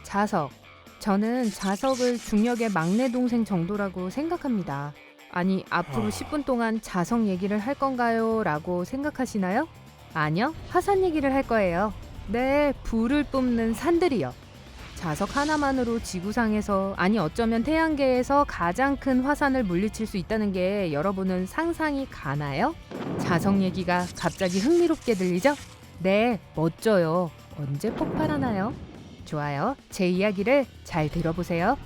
자석. 저는 자석을 중력의 막내 동생 정도라고 생각합니다. 아니, 앞으로 10분 동안 자석 얘기를 할 건가요? 라고 생각하시나요? 아니요, 화산 얘기를 할 거예요. 네, 불을 뿜는 산들이요. 자석 하나만으로 지구상에서, 아니 어쩌면 태양계에서 가장 큰 화산을 물리칠 수 있다는 게 여러분은 상상이 가나요? 자석 얘기가 갑자기 흥미롭게 들리죠? 네, 멋져요. 언제 폭발하나요? 좋아요. 제 이야기를 잘 들어보세요.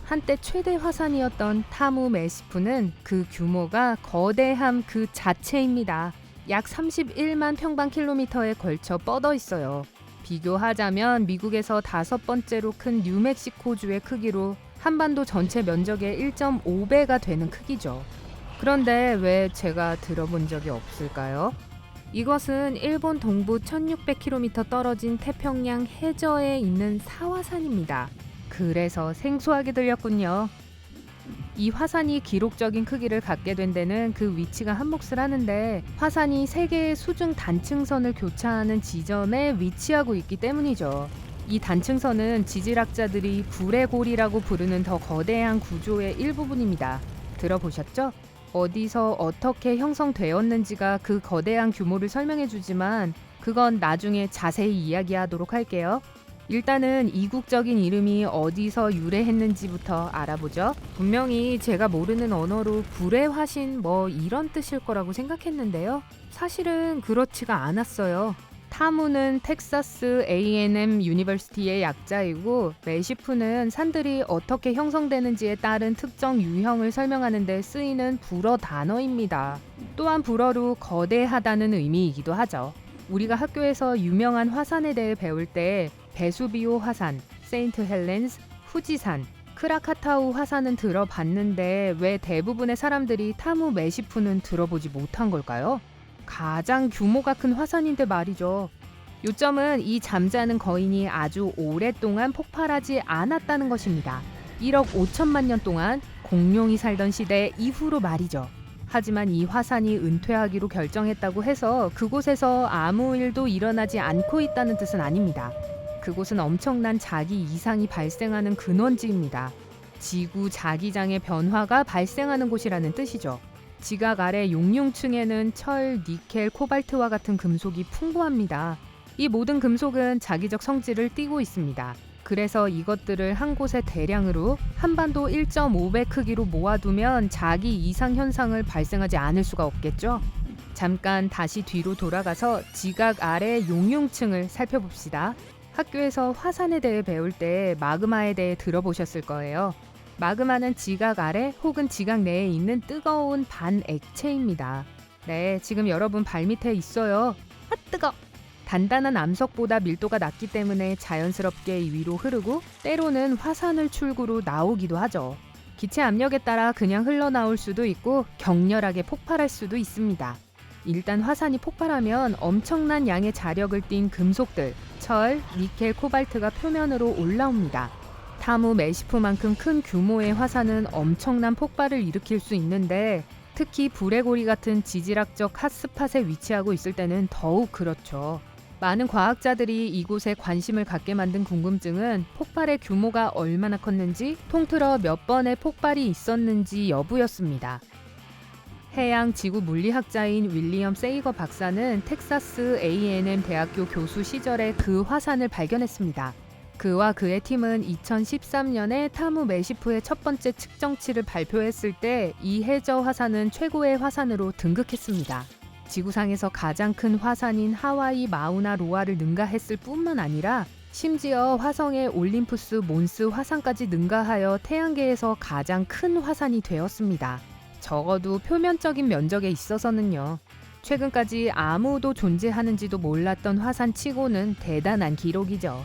한때 최대 화산이었던 타무 메시프는 그 규모가 거대함 그 자체입니다. 약 31만 평방킬로미터에 걸쳐 뻗어 있어요. 비교하자면 미국에서 5번째로 큰 뉴멕시코주의 크기로 한반도 전체 면적의 1.5배가 되는 크기죠. 그런데 왜 제가 들어본 적이 없을까요? 이것은 일본 동부 1600km 떨어진 태평양 해저에 있는 사화산입니다. 그래서 생소하게 들렸군요. 이 화산이 기록적인 크기를 갖게 된 데는 그 위치가 한몫을 하는데, 화산이 3개의 수중 단층선을 교차하는 지점에 위치하고 있기 때문이죠. 이 단층선은 지질학자들이 불의 골이라고 부르는 더 거대한 구조의 일부분입니다. 들어보셨죠? 어디서 어떻게 형성되었는지가 그 거대한 규모를 설명해 주지만 그건 나중에 자세히 이야기하도록 할게요. 일단은 이국적인 이름이 어디서 유래했는지부터 알아보죠. 분명히 제가 모르는 언어로 불의 화신 뭐 이런 뜻일 거라고 생각했는데요. 사실은 그렇지가 않았어요. 타무는 텍사스 A&M 유니버시티의 약자이고, 메시프는 산들이 어떻게 형성되는지에 따른 특정 유형을 설명하는 데 쓰이는 불어 단어입니다. 또한 불어로 거대하다는 의미이기도 하죠. 우리가 학교에서 유명한 화산에 대해 배울 때 베수비오 화산, 세인트 헬렌스, 후지산, 크라카타우 화산은 들어봤는데 왜 대부분의 사람들이 타무 메시프는 들어보지 못한 걸까요? 가장 규모가 큰 화산인데 말이죠. 요점은 이 잠자는 거인이 아주 오랫동안 폭발하지 않았다는 것입니다. 1억 5천만 년 동안 공룡이 살던 시대 이후로 말이죠. 하지만 이 화산이 은퇴하기로 결정했다고 해서 그곳에서 아무 일도 일어나지 않고 있다는 뜻은 아닙니다. 그곳은 엄청난 자기 이상이 발생하는 근원지입니다. 지구 자기장의 변화가 발생하는 곳이라는 뜻이죠. 지각 아래 용융층에는 철, 니켈, 코발트와 같은 금속이 풍부합니다. 이 모든 금속은 자기적 성질을 띠고 있습니다. 그래서 이것들을 한 곳에 대량으로 한반도 1.5배 크기로 모아두면 자기 이상 현상을 발생하지 않을 수가 없겠죠. 잠깐 다시 뒤로 돌아가서 지각 아래 용융층을 살펴봅시다. 학교에서 화산에 대해 배울 때 마그마에 대해 들어보셨을 거예요. 마그마는 지각 아래 혹은 지각 내에 있는 뜨거운 반액체입니다. 네, 지금 여러분 발밑에 있어요. 아, 뜨거! 단단한 암석보다 밀도가 낮기 때문에 자연스럽게 위로 흐르고 때로는 화산을 출구로 나오기도 하죠. 기체 압력에 따라 그냥 흘러나올 수도 있고 격렬하게 폭발할 수도 있습니다. 일단 화산이 폭발하면 엄청난 양의 자력을 띤 금속들, 철, 니켈, 코발트가 표면으로 올라옵니다. 타무 메시프만큼 큰 규모의 화산은 엄청난 폭발을 일으킬 수 있는데, 특히 불의 고리 같은 지질학적 핫스팟에 위치하고 있을 때는 더욱 그렇죠. 많은 과학자들이 이곳에 관심을 갖게 만든 궁금증은 폭발의 규모가 얼마나 컸는지, 통틀어 몇 번의 폭발이 있었는지 여부였습니다. 해양 지구 물리학자인 윌리엄 세이거 박사는 텍사스 A&M 대학교 교수 시절에 그 화산을 발견했습니다. 그와 그의 팀은 2013년에 타무 메시프의 첫 번째 측정치를 발표했을 때 이 해저 화산은 최고의 화산으로 등극했습니다. 지구상에서 가장 큰 화산인 하와이 마우나 로아를 능가했을 뿐만 아니라 심지어 화성의 올림푸스 몬스 화산까지 능가하여 태양계에서 가장 큰 화산이 되었습니다. 적어도 표면적인 면적에 있어서는요. 최근까지 아무도 존재하는지도 몰랐던 화산치고는 대단한 기록이죠.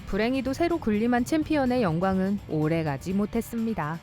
불행히도 새로 군림한 챔피언의 영광은 오래가지 못했습니다.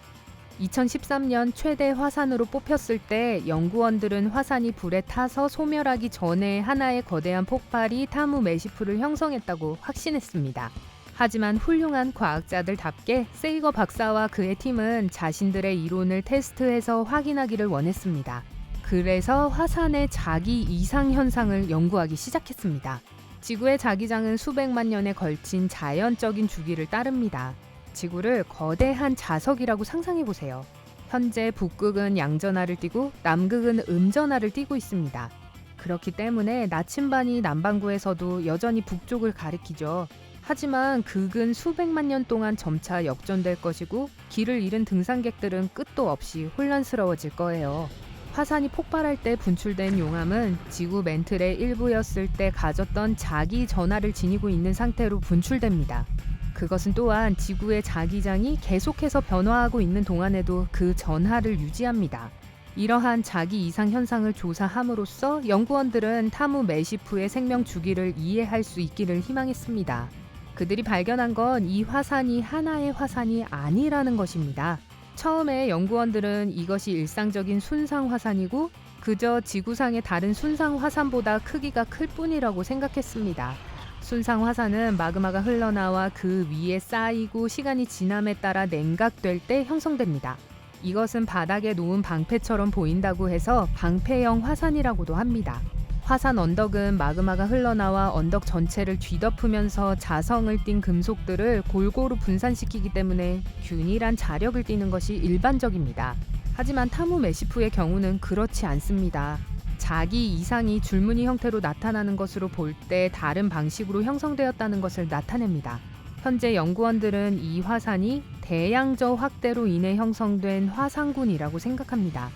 2013년 최대 화산으로 뽑혔을 때 연구원들은 화산이 불에 타서 소멸하기 전에 하나의 거대한 폭발이 타무 메시프를 형성했다고 확신했습니다. 하지만 훌륭한 과학자들답게 세이거 박사와 그의 팀은 자신들의 이론을 테스트해서 확인하기를 원했습니다. 그래서 화산의 자기 이상 현상을 연구하기 시작했습니다. 지구의 자기장은 수백만 년에 걸친 자연적인 주기를 따릅니다. 지구를 거대한 자석이라고 상상해 보세요. 현재 북극은 양전하를 띠고 남극은 음전하를 띠고 있습니다. 그렇기 때문에 나침반이 남반구에서도 여전히 북쪽을 가리키죠. 하지만 극은 수백만 년 동안 점차 역전될 것이고 길을 잃은 등산객들은 끝도 없이 혼란스러워질 거예요. 화산이 폭발할 때 분출된 용암은 지구 멘틀의 일부였을 때 가졌던 자기 전하를 지니고 있는 상태로 분출됩니다. 그것은 또한 지구의 자기장이 계속해서 변화하고 있는 동안에도 그 전하를 유지합니다. 이러한 자기 이상 현상을 조사함으로써 연구원들은 타무 메시프의 생명 주기를 이해할 수 있기를 희망했습니다. 그들이 발견한 건 이 화산이 하나의 화산이 아니라는 것입니다. 처음에 연구원들은 이것이 일상적인 순상 화산이고 그저 지구상의 다른 순상 화산보다 크기가 클 뿐이라고 생각했습니다. 순상 화산은 마그마가 흘러나와 그 위에 쌓이고 시간이 지남에 따라 냉각될 때 형성됩니다. 이것은 바닥에 놓은 방패처럼 보인다고 해서 방패형 화산이라고도 합니다. 화산 언덕은 마그마가 흘러나와 언덕 전체를 뒤덮으면서 자성을 띤 금속들을 골고루 분산시키기 때문에 균일한 자력을 띠는 것이 일반적입니다. 하지만 타무 메시프의 경우는 그렇지 않습니다. 자기 이상이 줄무늬 형태로 나타나는 것으로 볼 때 다른 방식으로 형성되었다는 것을 나타냅니다. 현재 연구원들은 이 화산이 대양저 확대로 인해 형성된 화산군이라고 생각합니다.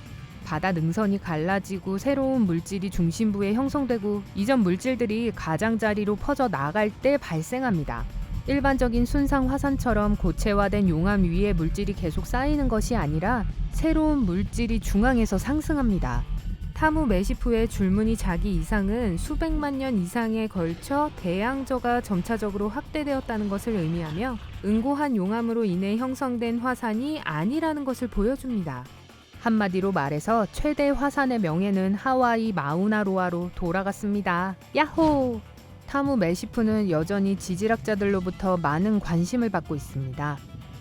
바다 능선이 갈라지고 새로운 물질이 중심부에 형성되고 이전 물질들이 가장자리로 퍼져 나갈 때 발생합니다. 일반적인 순상 화산처럼 고체화된 용암 위에 물질이 계속 쌓이는 것이 아니라 새로운 물질이 중앙에서 상승합니다. 타무 메시프의 줄무늬 자기 이상은 수백만 년 이상에 걸쳐 대양저가 점차적으로 확대되었다는 것을 의미하며 응고한 용암으로 인해 형성된 화산이 아니라는 것을 보여줍니다. 한마디로 말해서 최대 화산의 명예는 하와이 마우나로아로 돌아갔습니다. 야호! 타무 메시프는 여전히 지질학자들로부터 많은 관심을 받고 있습니다.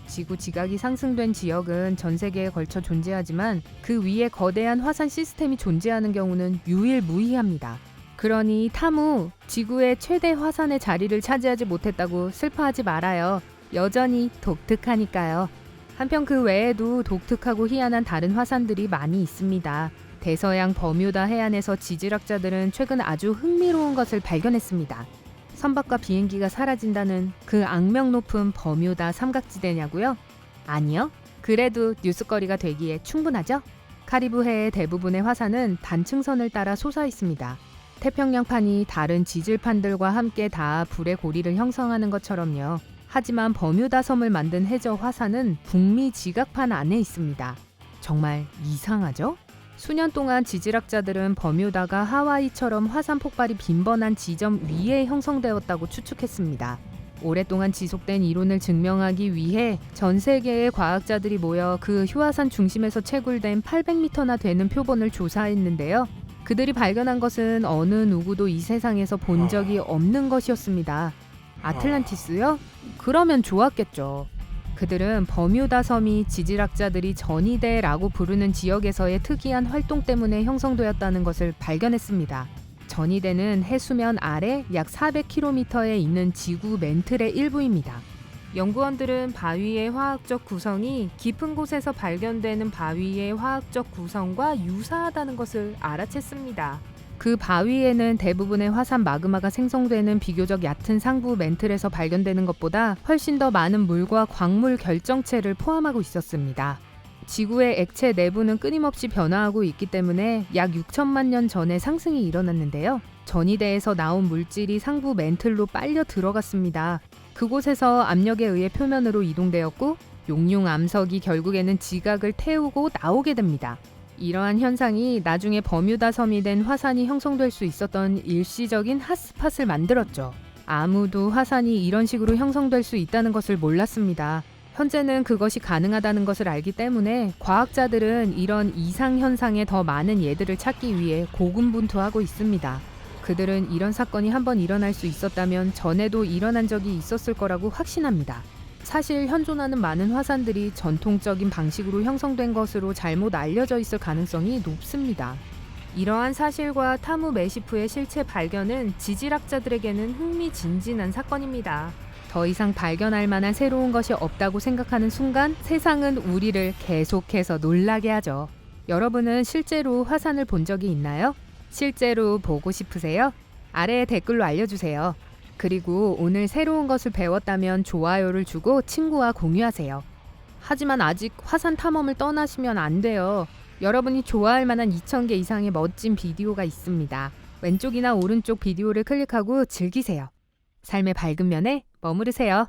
지구 지각이 상승된 지역은 전 세계에 걸쳐 존재하지만 그 위에 거대한 화산 시스템이 존재하는 경우는 유일무이합니다. 그러니 타무, 지구의 최대 화산의 자리를 차지하지 못했다고 슬퍼하지 말아요. 여전히 독특하니까요. 한편 그 외에도 독특하고 희한한 다른 화산들이 많이 있습니다. 대서양 버뮤다 해안에서 지질학자들은 최근 아주 흥미로운 것을 발견했습니다. 선박과 비행기가 사라진다는 그 악명 높은 버뮤다 삼각지대냐고요? 아니요. 그래도 뉴스거리가 되기에 충분하죠? 카리브해의 대부분의 화산은 단층선을 따라 솟아 있습니다. 태평양판이 다른 지질판들과 함께 다 불의 고리를 형성하는 것처럼요. 하지만 버뮤다 섬을 만든 해저 화산은 북미 지각판 안에 있습니다. 정말 이상하죠? 수년 동안 지질학자들은 버뮤다가 하와이처럼 화산 폭발이 빈번한 지점 위에 형성되었다고 추측했습니다. 오랫동안 지속된 이론을 증명하기 위해 전 세계의 과학자들이 모여 그 휴화산 중심에서 채굴된 800m나 되는 표본을 조사했는데요. 그들이 발견한 것은 어느 누구도 이 세상에서 본 적이 없는 것이었습니다. 아틀란티스요? 그러면 좋았겠죠. 그들은 버뮤다 섬이 지질학자들이 전이대라고 부르는 지역에서의 특이한 활동 때문에 형성되었다는 것을 발견했습니다. 전이대는 해수면 아래 약 400km에 있는 지구 멘틀의 일부입니다. 연구원들은 바위의 화학적 구성이 깊은 곳에서 발견되는 바위의 화학적 구성과 유사하다는 것을 알아챘습니다. 그 바위에는 대부분의 화산 마그마가 생성되는 비교적 얕은 상부 멘틀에서 발견되는 것보다 훨씬 더 많은 물과 광물 결정체를 포함하고 있었습니다. 지구의 액체 내부는 끊임없이 변화하고 있기 때문에 약 6천만 년 전에 상승이 일어났는데요. 전이대에서 나온 물질이 상부 멘틀로 빨려 들어갔습니다. 그곳에서 압력에 의해 표면으로 이동되었고 용융 암석이 결국에는 지각을 태우고 나오게 됩니다. 이러한 현상이 나중에 버뮤다 섬이 된 화산이 형성될 수 있었던 일시적인 핫스팟을 만들었죠. 아무도 화산이 이런 식으로 형성될 수 있다는 것을 몰랐습니다. 현재는 그것이 가능하다는 것을 알기 때문에 과학자들은 이런 이상 현상에 더 많은 예들을 찾기 위해 고군분투하고 있습니다. 그들은 이런 사건이 한번 일어날 수 있었다면 전에도 일어난 적이 있었을 거라고 확신합니다. 사실 현존하는 많은 화산들이 전통적인 방식으로 형성된 것으로 잘못 알려져 있을 가능성이 높습니다. 이러한 사실과 타무 메시프의 실체 발견은 지질학자들에게는 흥미진진한 사건입니다. 더 이상 발견할 만한 새로운 것이 없다고 생각하는 순간 세상은 우리를 계속해서 놀라게 하죠. 여러분은 실제로 화산을 본 적이 있나요? 실제로 보고 싶으세요? 아래에 댓글로 알려주세요. 그리고 오늘 새로운 것을 배웠다면 좋아요를 주고 친구와 공유하세요. 하지만 아직 화산 탐험을 떠나시면 안 돼요. 여러분이 좋아할 만한 2,000개 이상의 멋진 비디오가 있습니다. 왼쪽이나 오른쪽 비디오를 클릭하고 즐기세요. 삶의 밝은 면에 머무르세요.